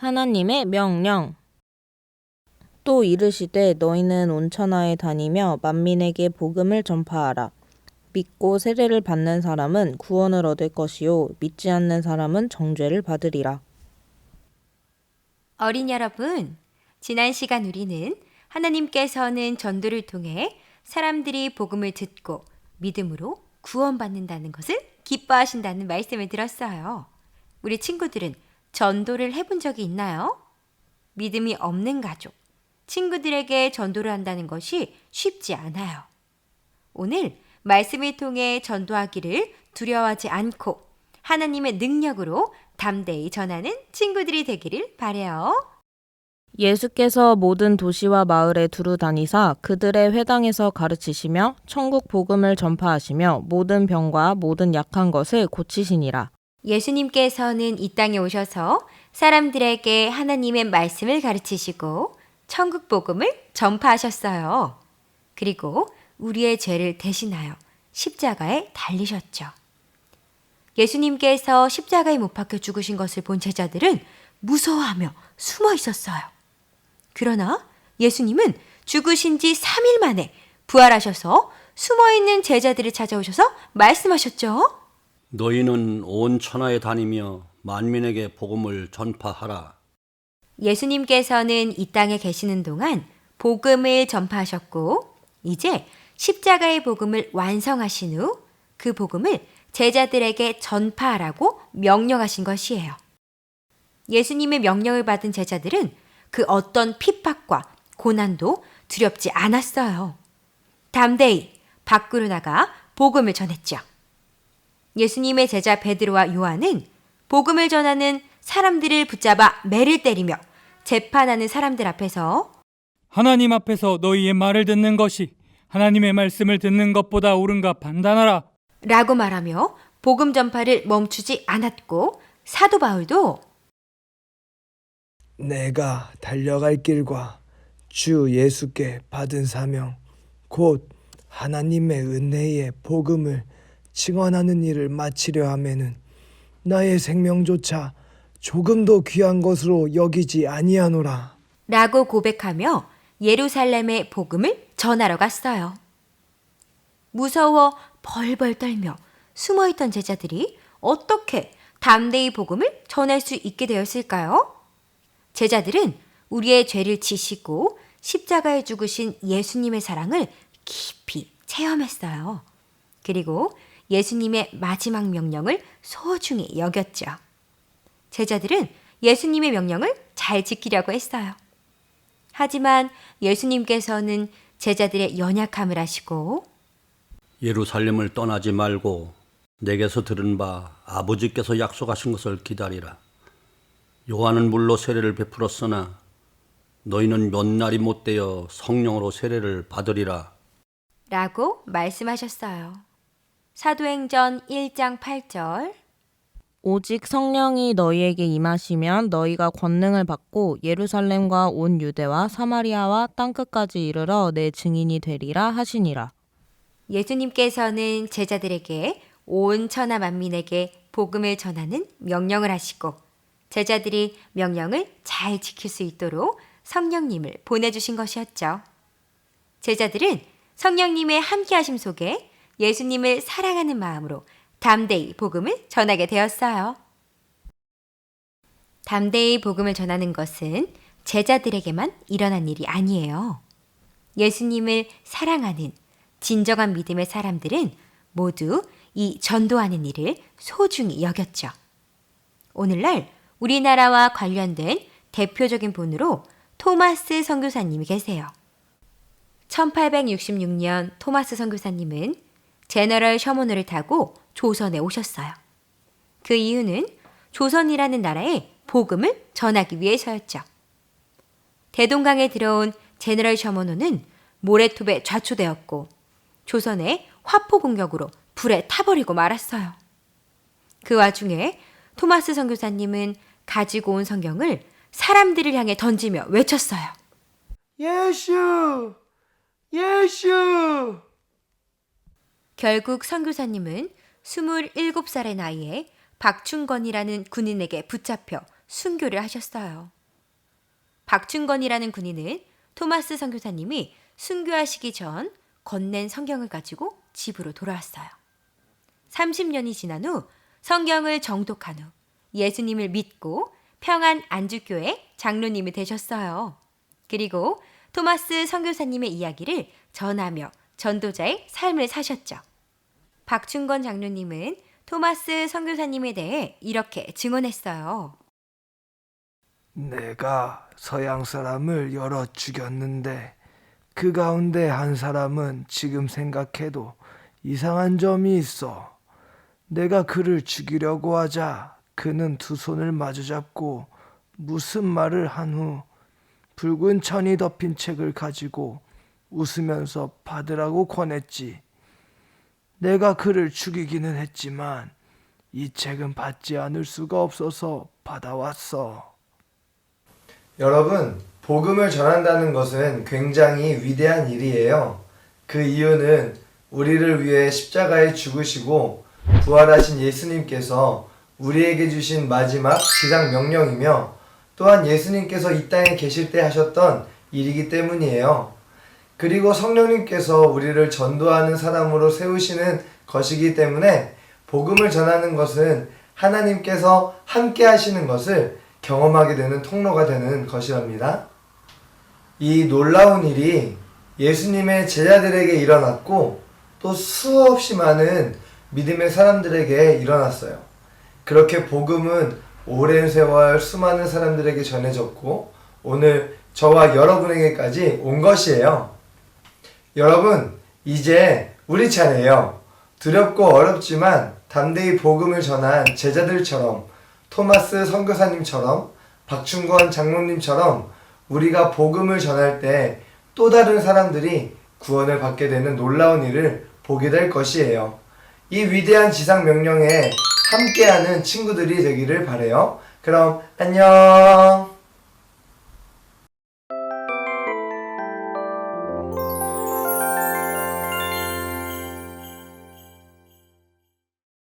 하나님의 명령. 또 이르시되 너희는 온 천하에 다니며 만민에게 복음을 전파하라. 믿고 세례를 받는 사람은 구원을 얻을 것이요 믿지 않는 사람은 정죄를 받으리라. 어린 여러분, 지난 시간 우리는 하나님께서는 전도를 통해 사람들이 복음을 듣고 믿음으로 구원받는다는 것을 기뻐하신다는 말씀을 들었어요. 우리 친구들은 전도를 해본 적이 있나요? 믿음이 없는 가족, 친구들에게 전도를 한다는 것이 쉽지 않아요. 오늘 말씀을 통해 전도하기를 두려워하지 않고 하나님의 능력으로 담대히 전하는 친구들이 되기를 바라요. 예수께서 모든 도시와 마을에 두루 다니사 그들의 회당에서 가르치시며 천국 복음을 전파하시며 모든 병과 모든 약한 것을 고치시니라. 예수님께서는 이 땅에 오셔서 사람들에게 하나님의 말씀을 가르치시고 천국 복음을 전파하셨어요. 그리고 우리의 죄를 대신하여 십자가에 달리셨죠. 예수님께서 십자가에 못 박혀 죽으신 것을 본 제자들은 무서워하며 숨어 있었어요. 그러나 예수님은 죽으신 지 3일 만에 부활하셔서 숨어있는 제자들을 찾아오셔서 말씀하셨죠. 너희는 온 천하에 다니며 만민에게 복음을 전파하라. 예수님께서는 이 땅에 계시는 동안 복음을 전파하셨고 이제 십자가의 복음을 완성하신 후 그 복음을 제자들에게 전파하라고 명령하신 것이에요. 예수님의 명령을 받은 제자들은 그 어떤 핍박과 고난도 두렵지 않았어요. 담대히 밖으로 나가 복음을 전했죠. 예수님의 제자 베드로와 요한은 복음을 전하는 사람들을 붙잡아 매를 때리며 재판하는 사람들 앞에서 하나님 앞에서 너희의 말을 듣는 것이 하나님의 말씀을 듣는 것보다 옳은가 판단하라. 라고 말하며 복음 전파를 멈추지 않았고 사도 바울도 내가 달려갈 길과 주 예수께 받은 사명 곧 하나님의 은혜의 복음을 증언하는 일을 마치려 하면은 나의 생명조차 조금도 귀한 것으로 여기지 아니하노라. 라고 고백하며 예루살렘의 복음을 전하러 갔어요. 무서워 벌벌 떨며 숨어있던 제자들이 어떻게 담대히 복음을 전할 수 있게 되었을까요? 제자들은 우리의 죄를 지시고 십자가에 죽으신 예수님의 사랑을 깊이 체험했어요. 그리고 예수님의 마지막 명령을 소중히 여겼죠. 제자들은 예수님의 명령을 잘 지키려고 했어요. 하지만 예수님께서는 제자들의 연약함을 아시고 예루살렘을 떠나지 말고 내게서 들은 바 아버지께서 약속하신 것을 기다리라. 요한은 물로 세례를 베풀었으나 너희는 몇 날이 못되어 성령으로 세례를 받으리라. 라고 말씀하셨어요. 사도행전 1장 8절 오직 성령이 너희에게 임하시면 너희가 권능을 받고 예루살렘과 온 유대와 사마리아와 땅끝까지 이르러 내 증인이 되리라 하시니라. 예수님께서는 제자들에게 온 천하 만민에게 복음을 전하는 명령을 하시고 제자들이 명령을 잘 지킬 수 있도록 성령님을 보내주신 것이었죠. 제자들은 성령님의 함께하심 속에 예수님을 사랑하는 마음으로 담대히 복음을 전하게 되었어요. 담대히 복음을 전하는 것은 제자들에게만 일어난 일이 아니에요. 예수님을 사랑하는 진정한 믿음의 사람들은 모두 이 전도하는 일을 소중히 여겼죠. 오늘날 우리나라와 관련된 대표적인 분으로 토마스 선교사님이 계세요. 1866년 토마스 선교사님은 제너럴 셔먼호를 타고 조선에 오셨어요. 그 이유는 조선이라는 나라에 복음을 전하기 위해서였죠. 대동강에 들어온 제너럴 셔먼호는 모래톱에 좌초되었고 조선의 화포 공격으로 불에 타버리고 말았어요. 그 와중에 토마스 선교사님은 가지고 온 성경을 사람들을 향해 던지며 외쳤어요. 예수! 예수! 결국 선교사님은 27살의 나이에 박충건이라는 군인에게 붙잡혀 순교를 하셨어요. 박충건이라는 군인은 토마스 선교사님이 순교하시기 전 건넨 성경을 가지고 집으로 돌아왔어요. 30년이 지난 후 성경을 정독한 후 예수님을 믿고 평안 안주교회 장로님이 되셨어요. 그리고 토마스 선교사님의 이야기를 전하며 전도자의 삶을 사셨죠. 박충건 장로님은 토마스 선교사님에 대해 이렇게 증언했어요. 내가 서양 사람을 여러 죽였는데 그 가운데 한 사람은 지금 생각해도 이상한 점이 있어. 내가 그를 죽이려고 하자 그는 두 손을 마주잡고 무슨 말을 한 후 붉은 천이 덮인 책을 가지고 웃으면서 받으라고 권했지. 내가 그를 죽이기는 했지만 이 책은 받지 않을 수가 없어서 받아왔어. 여러분, 복음을 전한다는 것은 굉장히 위대한 일이에요. 그 이유는 우리를 위해 십자가에 죽으시고 부활하신 예수님께서 우리에게 주신 마지막 지상 명령이며 또한 예수님께서 이 땅에 계실 때 하셨던 일이기 때문이에요. 그리고 성령님께서 우리를 전도하는 사람으로 세우시는 것이기 때문에 복음을 전하는 것은 하나님께서 함께 하시는 것을 경험하게 되는 통로가 되는 것이랍니다. 이 놀라운 일이 예수님의 제자들에게 일어났고 또 수없이 많은 믿음의 사람들에게 일어났어요. 그렇게 복음은 오랜 세월 수많은 사람들에게 전해졌고 오늘 저와 여러분에게까지 온 것이에요. 여러분, 이제 우리 차례예요. 두렵고 어렵지만 담대히 복음을 전한 제자들처럼 토마스 선교사님처럼 박충건 장로님처럼 우리가 복음을 전할 때 또 다른 사람들이 구원을 받게 되는 놀라운 일을 보게 될 것이에요. 이 위대한 지상 명령에 함께하는 친구들이 되기를 바라요. 그럼 안녕.